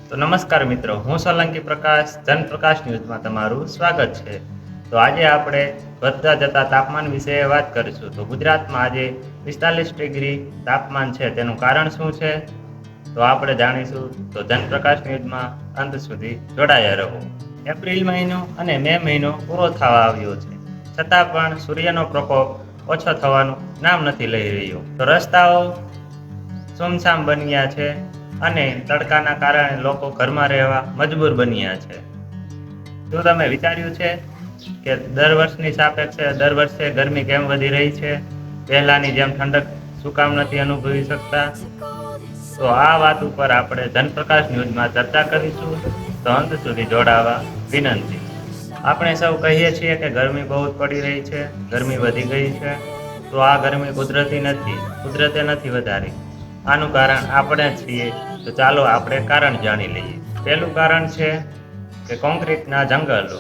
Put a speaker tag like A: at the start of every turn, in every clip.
A: તો નમસ્કાર મિત્રો, હું સોલંકી પ્રકાશ જનપ્રકાશ ન્યૂઝમાં તમારું સ્વાગત છે. તો આજે આપણે વધતા જતા તાપમાન વિશે વાત કરીશું. તો ગુજરાતમાં આજે 45 ડિગ્રી તાપમાન છે, તેનું કારણ શું છે તો આપણે જાણીશું. તો જનપ્રકાશ ન્યૂઝમાં અંત સુધી જોડાયા રહો. એપ્રિલ મહિનો અને મે મહિનો પૂરો થવા આવ્યો છે, છતાં પણ સૂર્યનો પ્રકોપ ઓછો થવાનું નામ નથી લઈ રહ્યો. તો રસ્તાઓ સુમસામ બન્યા છે અને તડકાના કારણે લોકો ઘરમાં રહેવા મજબૂર બન્યા છે. શું તમે વિચાર્યું છે કે દર વર્ષની સાપેક્ષે દર વર્ષે ગરમી કેમ વધી રહી છે? પહેલાની જેમ ઠંડક શું કામ નથી અનુભવી શકતા? તો આ વાત ઉપર આપણે જનપ્રકાશ ન્યૂઝમાં ચર્ચા કરીશું. તો અંત સુધી જોડાવા વિનંતી. આપણે સૌ કહીએ છીએ કે ગરમી બહુ પડી રહી છે, ગરમી વધી ગઈ છે. તો આ ગરમી કુદરતી નથી, કુદરતે નથી વધારી. આનું કારણ આપણે છીએ. તો ચાલો આપણે કારણ જાણી લઈએ. પહેલું કારણ છે કે કોન્ક્રીટના જંગલો.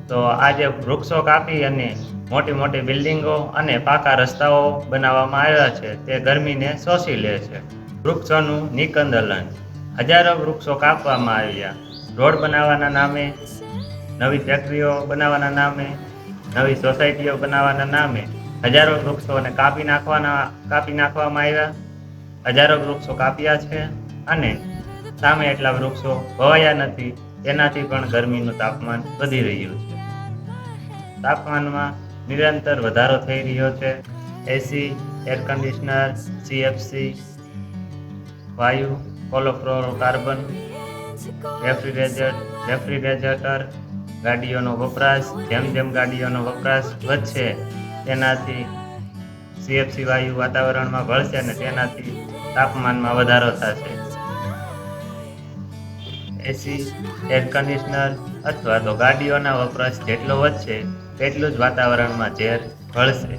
A: તો આજે વૃક્ષો કાપી અને મોટી મોટી બિલ્ડિંગો અને પાકા રસ્તાઓ બનાવવામાં આવ્યા છે, તે ગરમીને શોષી લે છે. વૃક્ષોનું નિકંદન. હજારો વૃક્ષો કાપવામાં આવ્યા. રોડ બનાવવાના નામે, નવી ફેક્ટરીઓ બનાવવાના નામે, નવી સોસાયટીઓ બનાવવાના નામે હજારો વૃક્ષોને કાપી નાખવામાં આવ્યા. હજારો વૃક્ષો કાપ્યા છે અને સામે એટલા વૃક્ષો વવાયા નથી. તેનાથી પણ ગરમીનું તાપમાન વધી રહ્યું છે. તાપમાનમાં નિરંતર વધારો થઈ રહ્યો છે. એસી, એર કન્ડિશનર, સીએફસી વાયુ, ક્લોરોફ્લોરોકાર્બન, રેફ્રિજરેટર, ગાડીઓનો વપરાશ. જેમ જેમ ગાડીઓનો વપરાશ વધશે તેનાથી સીએફસી વાયુ વાતાવરણમાં ભળશે અને તેનાથી તાપમાનમાં વધારો થશે. એસી, એર કન્ડિશનર અથવા તો ગાડીઓના વપરાશ જેટલો વધશે તેટલું જ વાતાવરણમાં ઝેર ભળશે.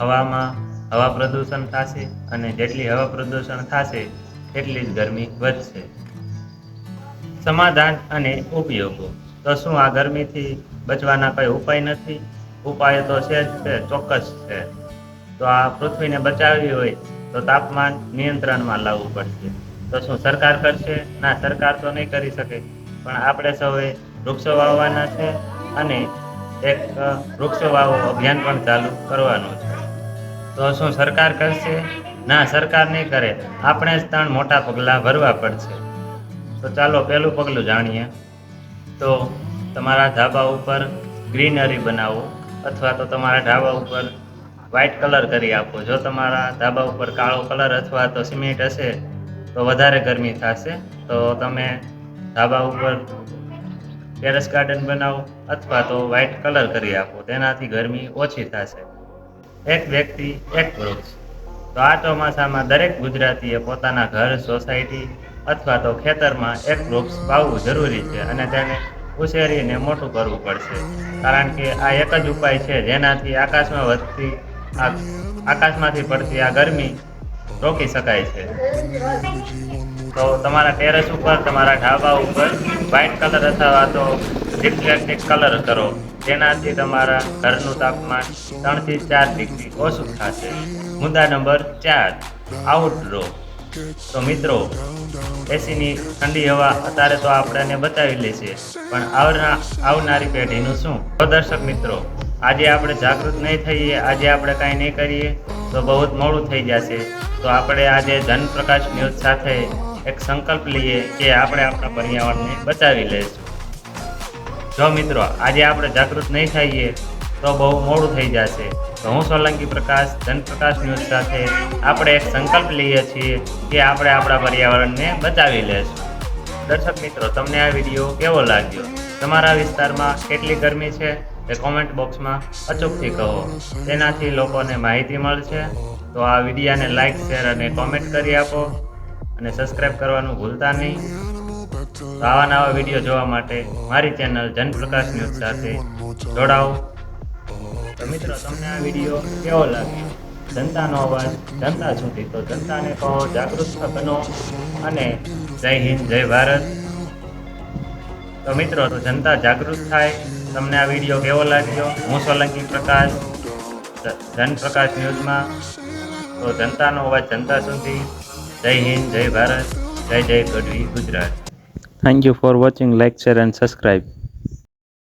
A: હવામાં હવા પ્રદૂષણ થશે અને જેટલી હવા પ્રદૂષણ થશે તેટલી જ ગરમી વધશે. સમાધાન અને ઉપયોગો. તો શું આ ગરમીથી બચવાના કોઈ ઉપાય નથી? ઉપાય તો છે જ, છે ચોક્કસ છે. તો આ પૃથ્વીને બચાવવી હોય તો તાપમાન નિયંત્રણમાં લાવવું પડશે. તો શું સરકાર કરશે? ના, સરકાર તો નહીં કરી શકે, પણ આપણે સૌએ વૃક્ષો વાવવાના છે અને એક વૃક્ષો વાવો અભિયાન પણ ચાલુ કરવાનું છે. તો શું સરકાર કરશે? ના, સરકાર નહીં કરે. આપણે જ 3 મોટા પગલાં ભરવા પડશે. તો ચાલો પહેલું પગલું જાણીએ. તો તમારા ધાબા ઉપર ગ્રીનરી બનાવો અથવા તો તમારા ધાબા ઉપર વ્હાઇટ કલર કરી આપો. જો તમારા ધાબા ઉપર કાળો કલર અથવા તો સિમેન્ટ હશે તો વધારે ગરમી થશે. તો તમે ધાબા ઉપર ટેરેસ ગાર્ડન બનાવો અથવા તો વ્હાઇટ કલર કરી આપો. તેનાથી ગરમી ઓછી થશે. એક વ્યક્તિ એક વૃક્ષ. તો આ ચોમાસામાં દરેક ગુજરાતીએ પોતાના ઘર, સોસાયટી અથવા તો ખેતરમાં એક વૃક્ષ વાવવું જરૂરી છે અને તેને ઉછેરીને મોટું કરવું પડશે. કારણ કે આ એક જ ઉપાય છે જેનાથી આકાશમાંથી પડતી આ ગરમી રોકી શકાય છે. તો તમારા ટેરેસ ઉપર, તમારા ઢાબા ઉપર વ્હાઇટ કલર અથવા તો રિફ્લેક્ટિવ કલર કરો. તેનાથી તમારા ઘરનું તાપમાન 3 થી 4 ડિગ્રી ઓછું થશે. મુદ્દા નંબર 4, આઉટડોર. તો મિત્રો, એસીની ઠંડી હવા અત્યારે તો આપણને બચાવી લેશે, પણ આવનારી પેઢીનું શું? તો દર્શક મિત્રો, આજે આપણે જાગૃત નહીં થઈએ, આજે આપણે કાંઈ નહીં કરીએ તો બહુ જ મોડું થઈ જશે. તો આપણે આજે જનપ્રકાશ ન્યૂઝ સાથે એક સંકલ્પ લઈએ કે આપણે આપણા પર્યાવરણને બચાવી લઈશું. જો મિત્રો આજે આપણે જાગૃત નહીં થઈએ તો બહુ મોડું થઈ જશે. તો હું સોલંકી પ્રકાશ જનપ્રકાશ ન્યૂઝ સાથે આપણે એક સંકલ્પ લઈએ છીએ કે આપણે આપણા પર્યાવરણને બચાવી લઈશું. દર્શક મિત્રો, તમને આ વિડીયો કેવો લાગ્યો? તમારા વિસ્તારમાં કેટલી ગરમી છે તે કોમેન્ટ બોક્સમાં અચૂકથી કહો. તેનાથી લોકોને માહિતી મળશે. તો આ વિડીયાને લાઇક, શેર અને કોમેન્ટ કરી આપો અને સબસ્ક્રાઈબ કરવાનું ભૂલતા નહીં. તો આવા નવા વિડીયો જોવા માટે મારી ચેનલ જનપ્રકાશ ન્યૂઝ સાથે જોડાઓ. તો મિત્રો, તમને આ વિડીયો કેવો લાગ્યો? જનતાનો અવાજ જનતા સુધી. તો જનતાને કહો, જાગૃત બનો અને જય હિન્દ, જય ભારત. તો મિત્રો, તો જનતા જાગૃત થાય. તમને આ વિડીયો કેવો લાગ્યો? હું સોલંકી પ્રકાશ જનપ્રકાશ ન્યૂઝમાં. તો જનતાનો અવાજ જનતા સુધી. જય હિન્દ, જય ભારત, જય જય Gadhvi Gujarat.
B: Thank you for watching, like, share and subscribe.